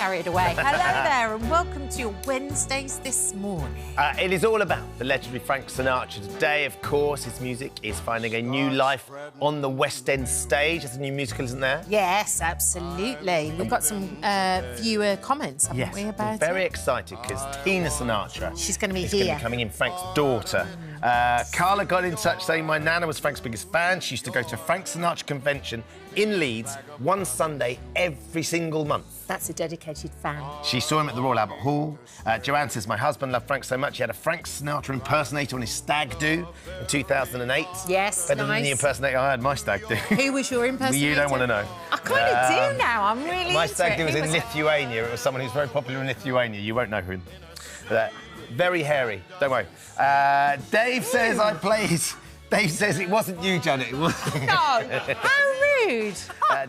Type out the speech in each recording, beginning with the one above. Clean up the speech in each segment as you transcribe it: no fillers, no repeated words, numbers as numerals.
carried away. Hello there and welcome to your Wednesdays this morning. It is all about the legendary Frank Sinatra. Today, of course, his music is finding a new life on the West End stage. There's a new musical, isn't there? Yes, absolutely. We've got some viewer comments, haven't we, about very excited because Tina Sinatra she's going to be is here. Going to be coming in, Frank's daughter. Carla got in touch saying my nana was Frank's biggest fan. She used to go to a Frank Sinatra convention in Leeds one Sunday every single month. That's a dedicated fan. She saw him at the Royal Albert Hall. Joanne says, my husband loved Frank so much he had a Frank Sinatra impersonator on his stag do in 2008. Yes, Better than the impersonator I had my stag do. Who was your impersonator? You don't want to know. I kind of do now. I'm really My into stag it. do was in Lithuania. It was someone who's very popular in Lithuania. You won't know who. Very hairy. Don't worry. Dave says I played... Dave says it wasn't you, Janet. It was. No, how rude.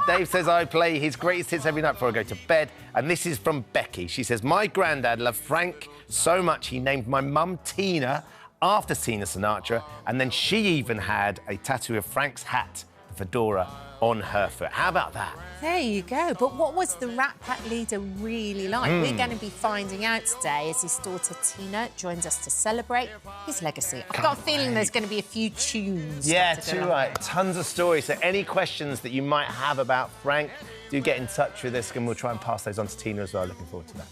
Dave says I play his greatest hits every night before I go to bed. And this is from Becky. She says, my granddad loved Frank so much he named my mum Tina after Tina Sinatra. And then she even had a tattoo of Frank's hat, the fedora, on her foot. How about that? There you go. But what was the Rat Pack leader really like? We're going to be finding out today as his daughter Tina joins us to celebrate his legacy. I've got a feeling there's going to be a few tunes. Yeah, too right. Tons of stories. So any questions that you might have about Frank, do get in touch with us and we'll try and pass those on to Tina as well. Looking forward to that.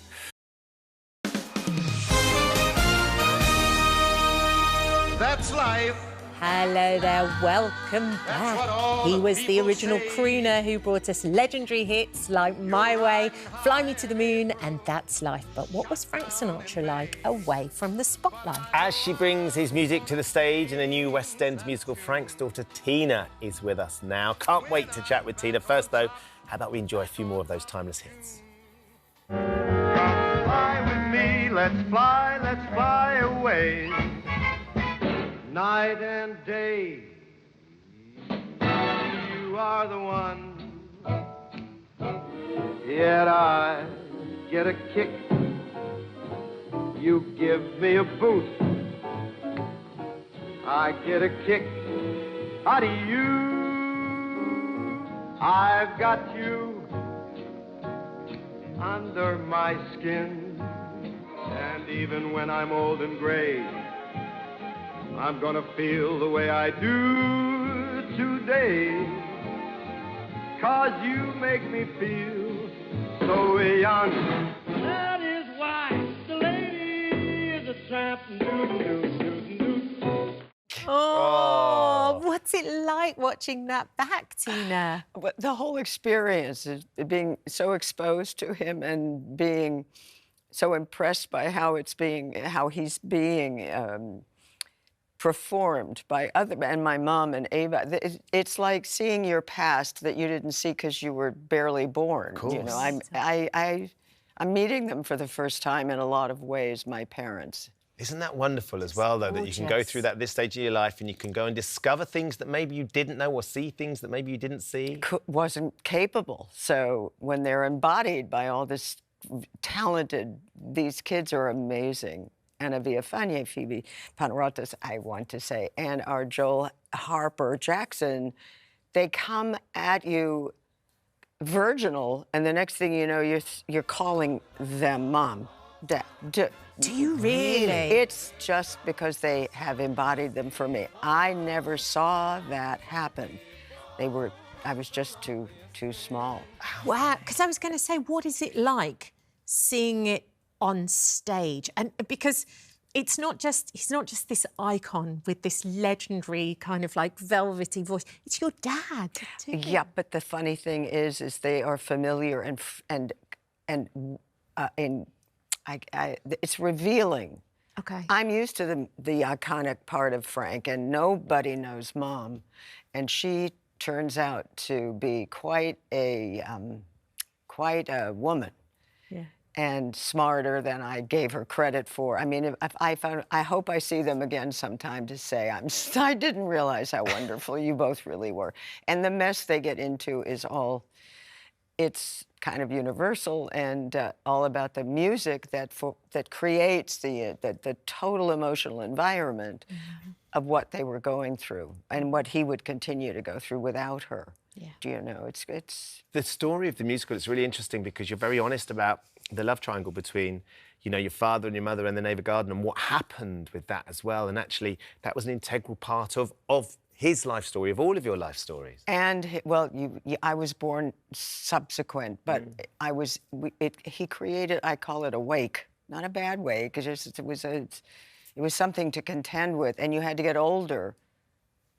That's life. Hello there, welcome back. He was the original crooner who brought us legendary hits like My Way, Fly Me to the Moon and That's Life. But what was Frank Sinatra like away from the spotlight? As she brings his music to the stage in a new West End musical, Frank's daughter Tina is with us now. Can't wait to chat with Tina. First, though, how about we enjoy a few more of those timeless hits? Fly with me, let's fly away. Night and day, you are the one. Yet I get a kick, you give me a boost. I get a kick out of you. I've got you under my skin, and even when I'm old and gray, I'm gonna feel the way I do today, 'cause you make me feel so young. That is why the lady is a tramp. Oh, what's it like watching that back, Tina? But the whole experience is being so exposed to him and being so impressed by how he's being performed by and my mom and Ava. It's like seeing your past that you didn't see because you were barely born. Cool. You know, I'm meeting them for the first time in a lot of ways, my parents. Isn't that wonderful as well, though, that you can go through that at this stage of your life and you can go and discover things that maybe you didn't know or see things that maybe you didn't see? Wasn't capable. So when they're embodied by all this these kids are amazing. Anna Villafañe, Phoebe Panarottis, I want to say, and our Joel Harper Jackson, they come at you virginal, and the next thing you know, you're calling them mom, dad. Do you really? It's just because they have embodied them for me. I never saw that happen. I was just too small. Wow, because I was going to say, what is it like seeing it on stage? And because he's not just this icon with this legendary kind of like velvety voice. It's your dad too. Yeah, but the funny thing is they are familiar and it's revealing. Okay. I'm used to the iconic part of Frank, and nobody knows Mom, and she turns out to be quite a woman. Yeah. And smarter than I gave her credit for. I mean, I hope I see them again sometime to say I didn't realize how wonderful you both really were. And the mess they get into is it's kind of universal and all about the music that creates the total emotional environment of what they were going through and what he would continue to go through without her. Yeah. Do you know, it's The story of the musical is really interesting because you're very honest about the love triangle between, you know, your father and your mother and the Neighbour Garden and what happened with that as well. And actually, that was an integral part of his life story, of all of your life stories. And well, I was born subsequent, but he created. I call it a wake, not a bad way, because it was something to contend with, and you had to get older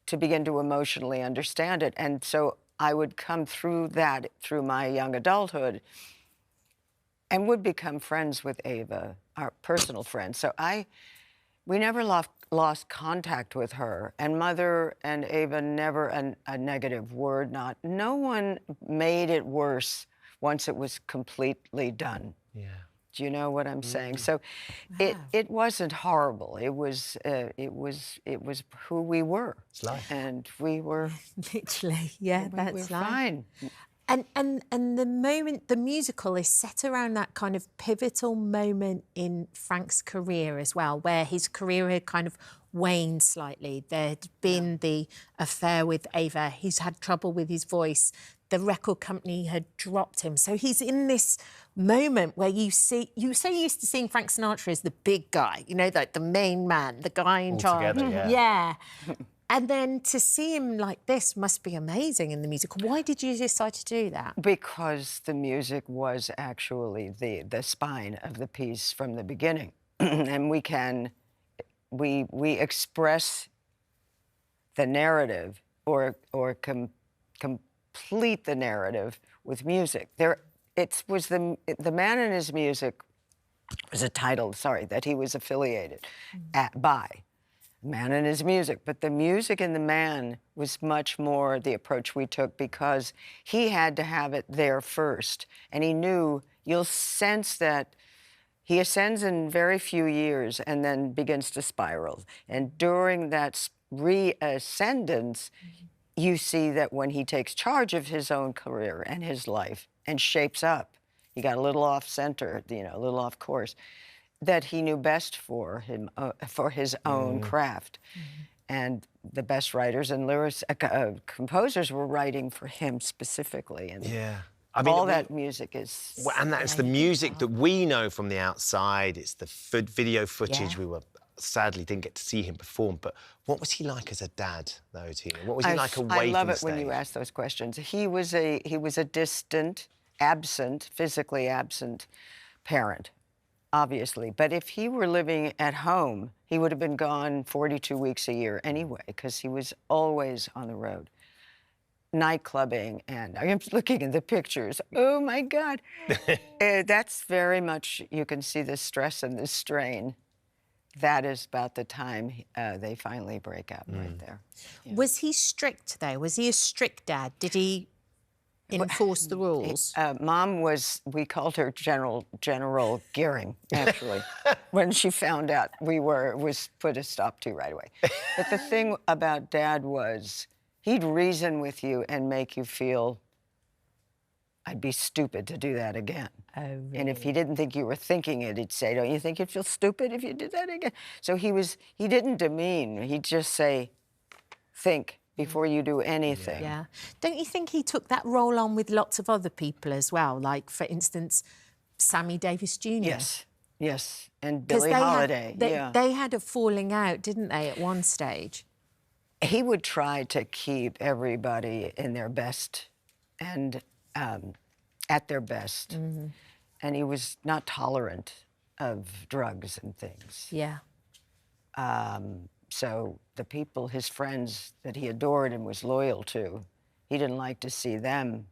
to begin to emotionally understand it. And so I would come through that through my young adulthood, and would become friends with Ava, our personal friends. So we never lost contact with her, and Mother and Ava never a negative word. No one made it worse once it was completely done. Yeah. Do you know what I'm saying? So, it wasn't horrible. It was who we were. It's life. And we were Literally, yeah, we that's were life. fine. And the moment, the musical is set around that kind of pivotal moment in Frank's career as well, where his career had kind of waned slightly. There'd been the affair with Ava. He's had trouble with his voice. The record company had dropped him. So he's in this moment where you're so used to seeing Frank Sinatra as the big guy, you know, like the main man, the guy in charge. Altogether, Yeah. And then to see him like this must be amazing in the musical. Why did you decide to do that? Because the music was actually the spine of the piece from the beginning. And we express the narrative or complete the narrative with music. The Man and His Music was a title, that he was affiliated by. Man and His Music, but the music and the man was much more the approach we took because he had to have it there first. And he knew, you'll sense that he ascends in very few years and then begins to spiral. And during that reascendance, you see that when he takes charge of his own career and his life and shapes up, he got a little off center, a little off course, that he knew best for him, for his own craft. And the best writers and composers were writing for him specifically. And I mean, all that music is... Well, and that's the music that we know from the outside. It's the video footage. We sadly didn't get to see him perform. But what was he like as a dad, though, Tina? What was he like away from the stage? I love it when you ask those questions. He was a distant, physically absent parent, obviously. But if he were living at home, he would have been gone 42 weeks a year anyway, because he was always on the road. Nightclubbing, and I'm looking at the pictures. Oh, my God. That's very much, you can see the stress and the strain. That is about the time they finally break up right there. Yeah. Was he strict, though? Was he a strict dad? Did he enforce the rules? Mom we called her General Gearing, actually. When she found out was put a stop to right away. But the thing about Dad was, he'd reason with you and make you feel, I'd be stupid to do that again. Oh, really? And if he didn't think you were thinking it, he'd say, don't you think you'd feel stupid if you did that again? So he didn't demean. He'd just say, think before you do anything. Yeah. Don't you think he took that role on with lots of other people as well? Like, for instance, Sammy Davis Jr.? Yes. And Billie Holiday. They had a falling out, didn't they, at one stage? He would try to keep everybody in their best and at their best. And he was not tolerant of drugs and things. Yeah. So the people, his friends that he adored and was loyal to, he didn't like to see them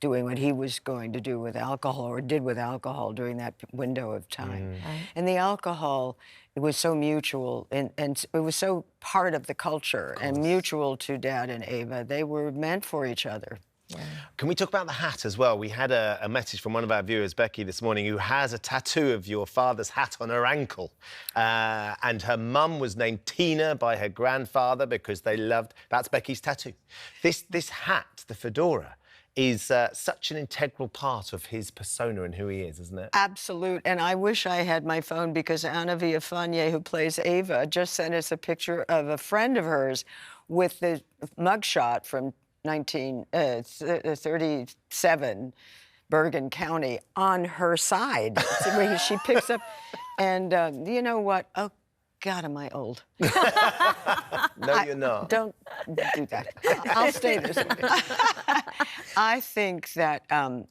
doing what he was going to do with alcohol or did with alcohol during that window of time. Right. And the alcohol, it was so mutual and it was so part of the culture and mutual to Dad and Ava. They were meant for each other. Yeah. Can we talk about the hat as well? We had a message from one of our viewers, Becky, this morning, who has a tattoo of your father's hat on her ankle. And her mum was named Tina by her grandfather because they loved... That's Becky's tattoo. This hat, the fedora, is such an integral part of his persona and who he is, isn't it? Absolute. And I wish I had my phone because Anna Villafane, who plays Ava, just sent us a picture of a friend of hers with the mugshot from 37 Bergen County on her side. It's the way she picks up, and you know what? Oh, God, am I old? No, you're not. Don't do that. I'll stay this way. I think that I'm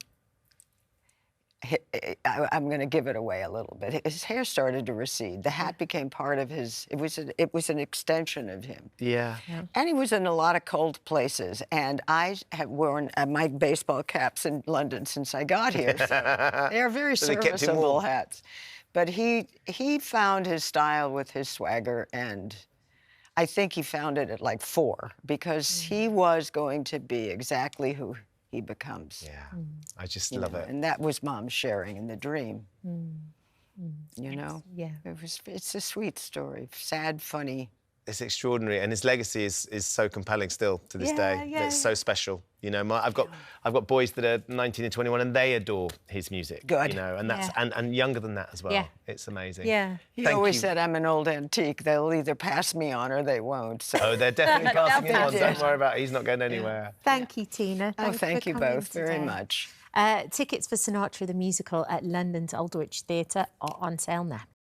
going to give it away a little bit. His hair started to recede. The hat became part of his. It was an extension of him. Yeah. And he was in a lot of cold places. And I have worn my baseball caps in London since I got here. So they are very So they kept him serviceable warm. hats. But he found his style with his swagger, and I think he found it at like 4 because he was going to be exactly who he becomes. Yeah. I just love it. And that was Mom's sharing in the dream. You know? Yeah. It's a sweet story. Sad, funny. It's extraordinary, and his legacy is so compelling still to this day. Yeah, It's so special. You know, I've got boys that are 19 and 21, and they adore his music. Good. You know, and that's and younger than that as well. Yeah. It's amazing. Yeah. He Thank always you. said I'm an old antique. They'll either pass me on or they won't. So. Oh, they're definitely passing him on. be Don't it. worry about it. He's not going anywhere. Thank you, Tina. Oh, Thanks thank for you coming both very today. much. Tickets for Sinatra the Musical at London's Aldwych Theatre are on sale now.